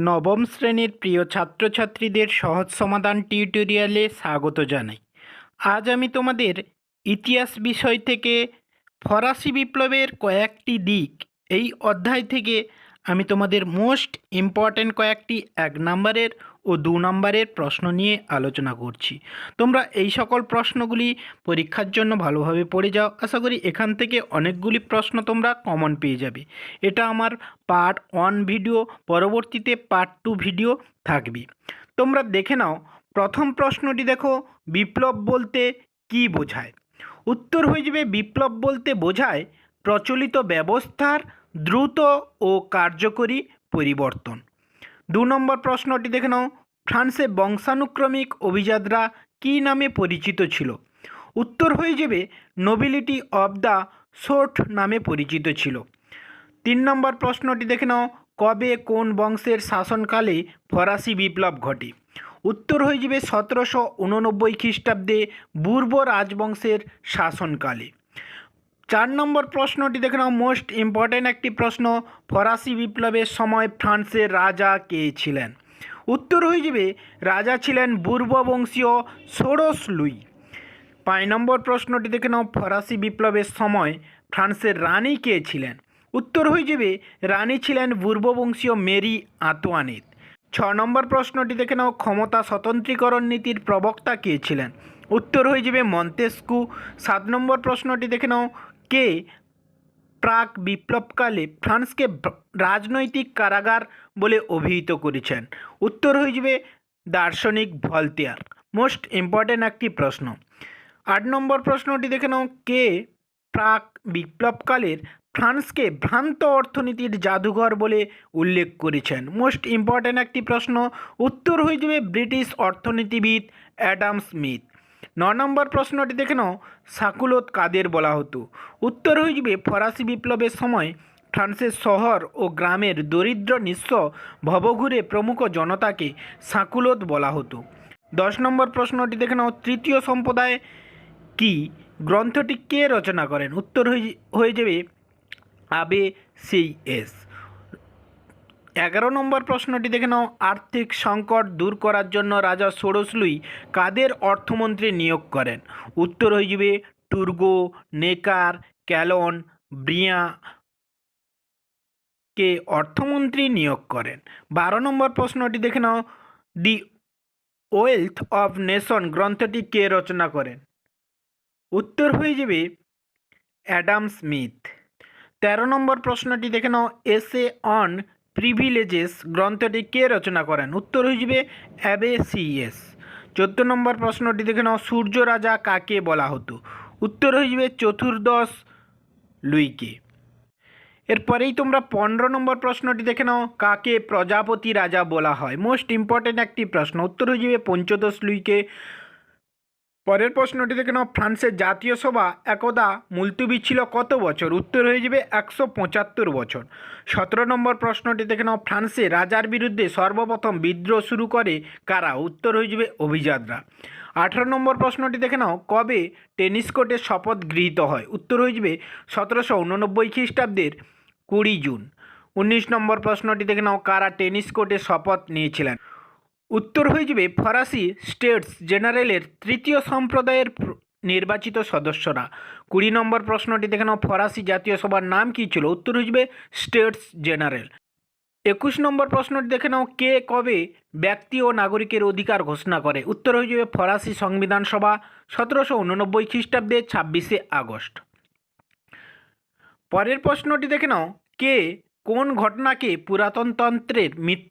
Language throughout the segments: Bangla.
নবম শ্রেণীর প্রিয় ছাত্রছাত্রীদের সহজ সমাধান টিউটোরিয়ালে স্বাগত জানাই। আজ আমি তোমাদের ইতিহাস বিষয় থেকে ফরাসি বিপ্লবের কয়েকটি দিক এই অধ্যায় থেকে আমি তোমাদের মোস্ট ইম্পর্ট্যান্ট কয়েকটি 1 নম্বরের ও 2 নম্বরের প্রশ্ন নিয়ে আলোচনা করছি। তোমরা এই সকল প্রশ্নগুলি পরীক্ষার জন্য ভালোভাবে পড়ে যাও। আশা করি এখান থেকে অনেকগুলি প্রশ্ন তোমরা কমন পেয়ে যাবে। এটা আমার পার্ট 1 ভিডিও, পরবর্তীতে পার্ট 2 ভিডিও থাকবে। তোমরা দেখে নাও, প্রথম প্রশ্নটি দেখো, বিপ্লব বলতে কি বোঝায়? উত্তর হয়ে যাবে বিপ্লব বলতে বোঝায় প্রচলিত ব্যবস্থার দ্রুত ও কার্যকরী পরিবর্তন। 2 নম্বর প্রশ্নটি দেখে নাও, ফ্রান্সে বংশানুক্রমিক অভিজাতরা কী নামে পরিচিত ছিল? উত্তর হয়ে যাবে নোবিলিটি অব দ্য শোর্ট নামে পরিচিত ছিল। 3 নম্বর প্রশ্নটি দেখে নাও, কবে কোন বংশের শাসনকালে ফরাসি বিপ্লব ঘটে? উত্তর হয়ে যাবে 1789 খ্রিস্টাব্দে বুর্ব রাজবংশের শাসনকালে। 4 নম্বর প্রশ্নটি দেখে নাও, মোস্ট ইম্পর্ট্যান্ট একটি প্রশ্ন, ফরাসি বিপ্লবের সময় ফ্রান্সের রাজা কে ছিলেন? উত্তর হয়ে যাবে রাজা ছিলেন বুর্ববংশীয় ষোড়শ লুই। 5 নম্বর প্রশ্নটি দেখে নাও, ফরাসি বিপ্লবের সময় ফ্রান্সের রানী কে ছিলেন? উত্তর হয়ে যাবে রানী ছিলেন পূর্ববংশীয় মেরি আন্তোয়ানেত। 6 নম্বর প্রশ্নটি দেখে নাও, ক্ষমতা স্বতন্ত্রীকরণ নীতির প্রবক্তা কে ছিলেন? উত্তর হয়ে যাবে মন্তেস্কু। 7 নম্বর প্রশ্নটি দেখে নাও, কে প্রাক বিপ্লবকালে ফ্রান্সকে রাজনৈতিক কারাগার বলে অভিহিত করেছেন? উত্তর হয়ে যাবে দার্শনিক ভলতেয়ার। মোস্ট ইম্পর্ট্যান্ট একটি প্রশ্ন। 8 নম্বর প্রশ্নটি দেখে নাও, কে প্রাক বিপ্লবকালের ফ্রান্সকে ভ্রান্ত অর্থনীতির জাদুঘর বলে উল্লেখ করেছেন? মোস্ট ইম্পর্ট্যান্ট একটি প্রশ্ন। উত্তর হয়ে যাবে ব্রিটিশ অর্থনীতিবিদ অ্যাডাম স্মিথ। 9 নম্বর প্রশ্নটি দেখে নাও, সাকুলোত কাদের বলা হতো? উত্তর হয়ে যাবে ফরাসি বিপ্লবের সময় ফ্রান্সের শহর ও গ্রামের দরিদ্র নিঃস্ব ভবঘুরে প্রমুখ জনতাকে সাকুলোত বলা হতো। 10 নম্বর প্রশ্নটি দেখে নাও, তৃতীয় সম্প্রদায় কি গ্রন্থটি কে রচনা করেন? উত্তর হয়ে যাবে আবে সেইয়েস। 11 নম্বর প্রশ্নটি দেখে নাও, আর্থিক সংকট দূর করার জন্য রাজা ষোড়শ লুই কাদের অর্থমন্ত্রী নিয়োগ করেন? উত্তর হয়ে যাবে টুর্গো, নেকার, ক্যালন, ব্রিয়াকে অর্থমন্ত্রী নিয়োগ করেন। 12 নম্বর প্রশ্নটি দেখে নাও, দি ওয়েলথ অফ নেশন গ্রন্থটি কে রচনা করেন? উত্তর হয়ে যাবে অ্যাডাম স্মিথ। 13 নম্বর প্রশ্নটি দেখে নাও, এসে অন প্রিভিলেজেস গ্রন্থটি কে রচনা করেন? উত্তর হয়ে যাবে অ্যাবে সেইয়েস। 14 নম্বর প্রশ্নটি দেখে নাও, সূর্য রাজা কাকে বলা হতো? উত্তর হয়ে যাবে চতুর্দশ লুইকে। এরপরেই তোমরা 15 নম্বর প্রশ্নটি দেখে নাও, কাকে প্রজাপতি রাজা বলা হয়? মোস্ট ইম্পর্ট্যান্ট একটি প্রশ্ন। উত্তর হয়ে যাবে পঞ্চদশ লুইকে। পরের প্রশ্নটি দেখে নাও, ফ্রান্সের জাতীয় সভা একদা মুলতুবি ছিল কত বছর? উত্তর হয়ে যাবে 175 বছর। 17 নম্বর প্রশ্নটি দেখে নাও, ফ্রান্সে রাজার বিরুদ্ধে সর্বপ্রথম বিদ্রোহ শুরু করে কারা? উত্তর হয়ে যাবে অভিজাতরা। 18 নম্বর প্রশ্নটি দেখে নাও, কবে টেনিস কোর্টে শপথ গৃহীত হয়? উত্তর হয়ে যাবে 1789 খ্রিস্টাব্দের 20 জুন। 19 নম্বর প্রশ্নটি দেখে নাও, কারা টেনিস কোর্টে শপথ নিয়েছিলেন? উত্তর হয়ে যাবে ফরাসি স্টেটস জেনারেলের তৃতীয় সম্প্রদায়ের নির্বাচিত সদস্যরা। 20 নম্বর প্রশ্নটি দেখে নাও, ফরাসি জাতীয় সভার নাম কী ছিল? উত্তর হয়ে যাবে স্টেটস জেনারেল। 21 নম্বর প্রশ্নটি দেখে নাও, কে কবে ব্যক্তি ও নাগরিকের অধিকার ঘোষণা করে? উত্তর হয়ে যাবে ফরাসি সংবিধান সভা 1789 খ্রিস্টাব্দে 26শে আগস্ট। পরের প্রশ্নটি দেখে নাও, কে কোন ঘটনাকে পুরাতনতন্ত্রের মৃত্যু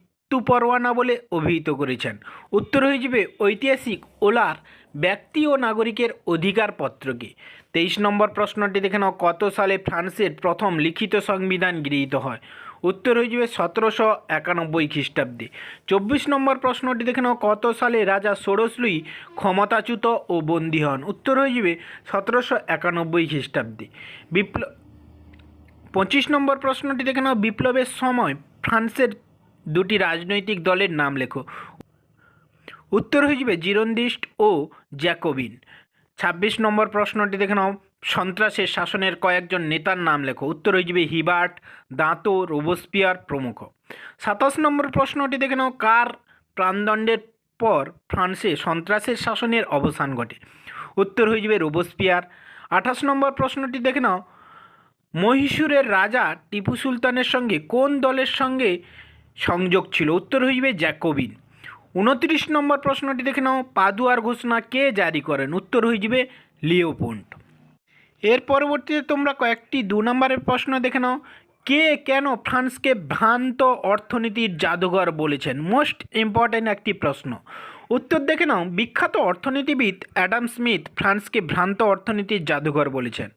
পরোয়ানা বলে অভিহিত করেছেন? উত্তর হয়ে যাবে ঐতিহাসিক ওলার ব্যক্তি ও নাগরিকের অধিকার পত্রকে। 23 নম্বর প্রশ্নটি দেখে নাও, কত সালে ফ্রান্সের প্রথম লিখিত সংবিধান গৃহীত হয়? উত্তর হয়ে যাবে 1791 খ্রিস্টাব্দে। 24 নম্বর প্রশ্নটি দেখে নাও, কত সালে রাজা ষোড়শ লুই ক্ষমতাচ্যুত ও বন্দী হন? উত্তর হয়ে যাবে 1791 খ্রিস্টাব্দে। 25 নম্বর প্রশ্নটি দেখে নাও, বিপ্লবের সময় ফ্রান্সের দুটি রাজনৈতিক দলের নাম লেখো। উত্তর হয়ে যাবে জিরোন্ডিস্ট ও জ্যাকোবিন। 26 নম্বর প্রশ্নটি দেখে নাও, সন্ত্রাসের শাসনের কয়েকজন নেতার নাম লেখো। উত্তর হয়ে যাবে হিবার্ট, দাঁতো, রোবসপিয়ার প্রমুখ। 27 নম্বর প্রশ্নটি দেখে নাও, কার প্রাণদণ্ডের পর ফ্রান্সে সন্ত্রাসের শাসনের অবসান ঘটে? উত্তর হয়ে যাবে রোবসপিয়ার। 28 নম্বর প্রশ্নটি দেখে নাও, মহীশূরের রাজা টিপু সুলতানের সঙ্গে কোন দলের সঙ্গে সংযোগ ছিল? উত্তর হয়ে যাবে জ্যাকোবিন। 29 নম্বর প্রশ্নটি দেখে নাও, পাদুয়ার ঘোষণা কে জারি করেন? উত্তর হয়ে যাবে লিওপোল্ড। এর পরবর্তীতে তোমরা কয়েকটি 2 নম্বরের প্রশ্ন দেখে নাও, কে কেন ফ্রান্সকে ভ্রান্ত অর্থনীতির জাদুঘর বলেছেন? মোস্ট ইম্পর্ট্যান্ট একটি প্রশ্ন। উত্তর দেখে নাও, বিখ্যাত অর্থনীতিবিদ অ্যাডাম স্মিথ ফ্রান্সকে ভ্রান্ত অর্থনীতির জাদুঘর বলেছেন।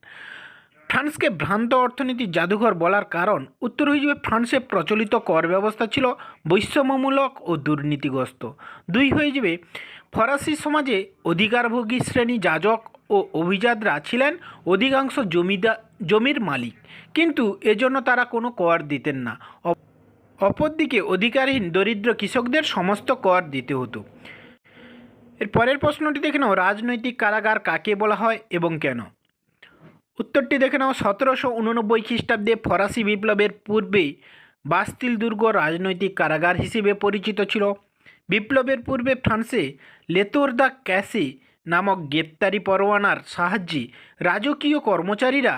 ফ্রান্সকে ভ্রান্ত অর্থনীতির জাদুঘর বলার কারণ, উত্তর হয়ে যাবে ফ্রান্সের প্রচলিত কর ব্যবস্থা ছিল বৈষম্যমূলক ও দুর্নীতিগ্রস্ত। 2 হয়ে যাবে ফরাসি সমাজে অধিকারভোগী শ্রেণী যাজক ও অভিজাতরা ছিলেন অধিকাংশ জমির মালিক, কিন্তু এজন্য তারা কোনো কর দিতেন না। অপরদিকে অধিকারহীন দরিদ্র কৃষকদের সমস্ত কর দিতে হতো। এর পরের প্রশ্নটি দেখে নাও, রাজনৈতিক কারাগার কাকে বলা হয় এবং কেন? উত্তরটি দেখে নাও, 1789 খ্রিস্টাব্দে ফরাসি বিপ্লবের পূর্বে বাস্তিল দুর্গ রাজনৈতিক কারাগার হিসেবে পরিচিত ছিল। বিপ্লবের পূর্বে ফ্রান্সে লেতোর দ্য ক্যাসে নামক গ্রেপ্তারি পরোয়ানার সাহায্যে রাজকীয় কর্মচারীরা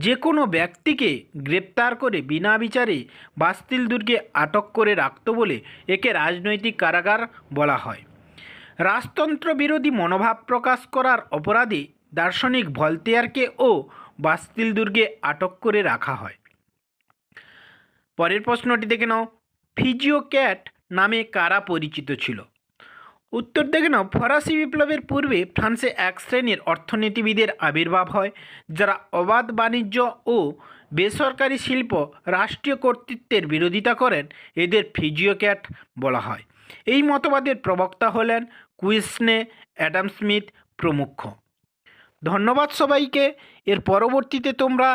যে কোনো ব্যক্তিকে গ্রেপ্তার করে বিনা বিচারে বাস্তিল দুর্গে আটক করে রাখত বলে একে রাজনৈতিক কারাগার বলা হয়। রাজতন্ত্র বিরোধী মনোভাব প্রকাশ করার অপরাধে দার্শনিক ভলতেয়ারকে ও বাস্তিল দুর্গে আটক করে রাখা হয়। পরের প্রশ্নটি দেখে নাও, ফিজিও ক্যাট নামে কারা পরিচিত ছিল? উত্তর দেখে নাও, ফরাসি বিপ্লবের পূর্বে ফ্রান্সে এক শ্রেণীর অর্থনীতিবিদের আবির্ভাব হয় যারা অবাধ বাণিজ্য ও বেসরকারি শিল্প রাষ্ট্রীয় কর্তৃত্বের বিরোধিতা করেন। এদের ফিজিও ক্যাট বলা হয়। এই মতবাদের প্রবক্তা হলেন কুইসনে, অ্যাডাম স্মিথ প্রমুখ। ধন্যবাদ সবাইকে। এর পরবর্তীতে তোমরা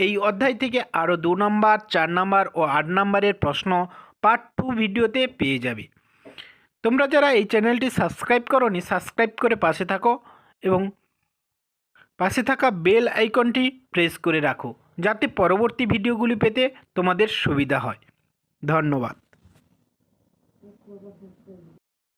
এই অধ্যায় থেকে আরও 2 নম্বর, 4 নম্বর ও 8 নম্বরের প্রশ্ন পার্ট 2 ভিডিওতে পেয়ে যাবে। তোমরা যারা এই চ্যানেলটি সাবস্ক্রাইব করোনি, সাবস্ক্রাইব করে পাশে থাকো এবং পাশে থাকা বেল আইকনটি প্রেস করে রাখো, যাতে পরবর্তী ভিডিওগুলি পেতে তোমাদের সুবিধা হয়। ধন্যবাদ।